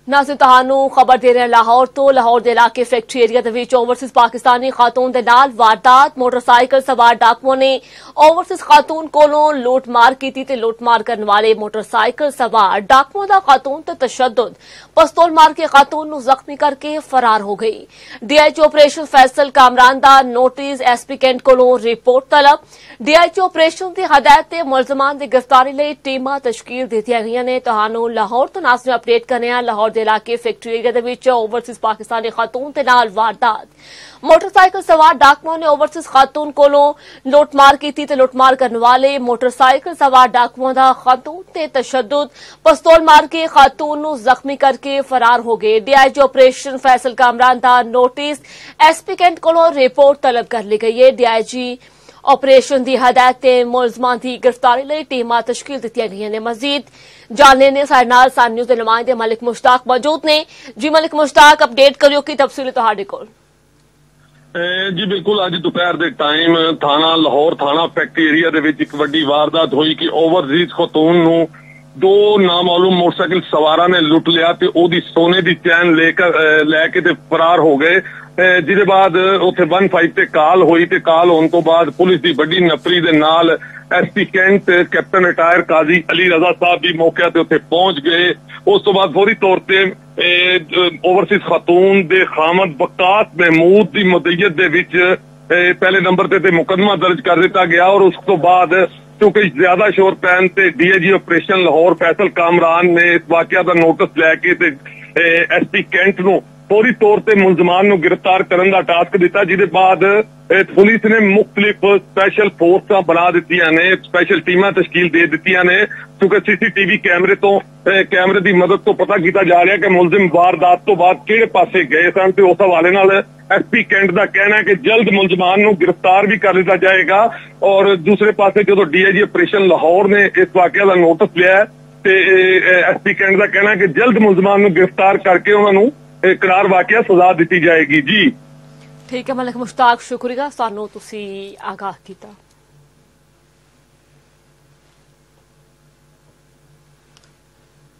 नाज़रीन तुहानू खबर दे रहे हैं लाहौर तो लाहौर के इलाके फैक्ट्री एरिया दे विच ओवरसीज़ पाकिस्तानी खातून दे नाल वारदात। मोटरसाइकिल सवार डाकुओं ने ओवरसीज़ खातून कोलों लुट मार की ते लुट मार करने वाले मोटरसाइकिल सवार डाकुओं दा खातून ते तशद्दुद पिस्तौल मार के खातून नू जख्मी करके फरार हो गई। डीआईजी ऑपरेशन फैसल कामरान दा नोटिस एसपी कैंट कोलों रिपोर्ट तलब। डीआईजी ऑपरेशन की हदायत ते मुलजमान की गिरफ्तारी लई टीमां तश्कील दित्तियां गईयां ने। तुहानू लाहौर तो नाज़रीन अपडेट करने हैं लाहौर दे इलाके फैक्ट्री एरिया दे विच ओवरसीज़ पाकिस्तानी खातून ते नाल वारदात। मोटरसाइकिल सवार डाकुओं ने ओवरसीज़ खातून कोलों लुटमार की ते लुटमार करने वाले मोटरसाइकिल सवार डाकुओं दा खातून ते तशद्दुद पिस्तौल मार के खातून नू जख्मी करके फरार हो गए। डीआईजी ऑपरेशन फैसल कामरान दा नोटिस एसपी कैंट कोलों रिपोर्ट तलब कर ली गई है। डीआईजी ऑपरेशन की हदायत ते मुलजमान की गिरफ्तारी लई टीमां तश्कील दित्तियां गईयां ने। मजीद जानने ने साडे नाल सन न्यूज़ दे नुमाइंदे मलिक मुश्ताक मौजूद ने। जी मलिक मुश्ताक, अपडेट करियो की तफसील तुहाडे कोल। जी बिल्कुल, अज दोपहर के टाइम थाना लाहौर थाना फैक्ट्री एरिया दे विच एक वड्डी वारदात हुई कि ओवरसीज़ खतून नू दो नामालूम मोटरसाइकिल सवारां ने लुट लिया ते ओदी सोने दी चैन लैके ते फरार हो गए। जिहदे बाद उत्थे 15 ते काल हुई ते काल होने तो बाद पुलिस की वड्डी नफरी दे नाल एसपी कैंट कैप्टन रिटायर काजी अली रजा साहब भी मौके ते उत्थे पहुंच गए। उस तो बाद फौरी तौर ते ओवरसीज़ खातून दे खामद वकास महमूद की मुद्दईयत दे विच पहले नंबर ते मुकदमा दर्ज कर दिता गया और उस तो बाद क्योंकि ज्यादा शोर पैन ते डीआईजी ऑपरेशन लाहौर फैसल कामरान ने इस वाकया का नोटिस लैके ते एसपी कैंट नू फौरी तौर पर मुलजमान नू गिरफ्तार करने का टास्क दिता। जिहदे बाद पुलिस ने मुख्तलिफ स्पैशल फोर्सां बना दित्तियां ने, स्पैशल टीमां तश्कील दे दित्तियां ने क्योंकि सीसीटीवी कैमरे की मदद तो पता किया जा रहा है कि मुलजिम वारदात तो बाद किहड़े पासे गए सन ते उस हवाले नाल एसपी कैंट का कहना है कि जल्द मुलजमान नू गिरफ्तार भी कर लिया जाएगा। और दूसरे पासे जो डीआईजी ऑपरेशन लाहौर ने इस वाकया का नोटिस लिया ते एसपी कैंट का कहना है कि जल्द मुलजमान नू गिरफ्तार करके उन्होंने करार वाकया सजा दी जाएगी। जी ठीक है मलिक मुश्ताक, शुक्रिया सानू तुसी आगाह कीता।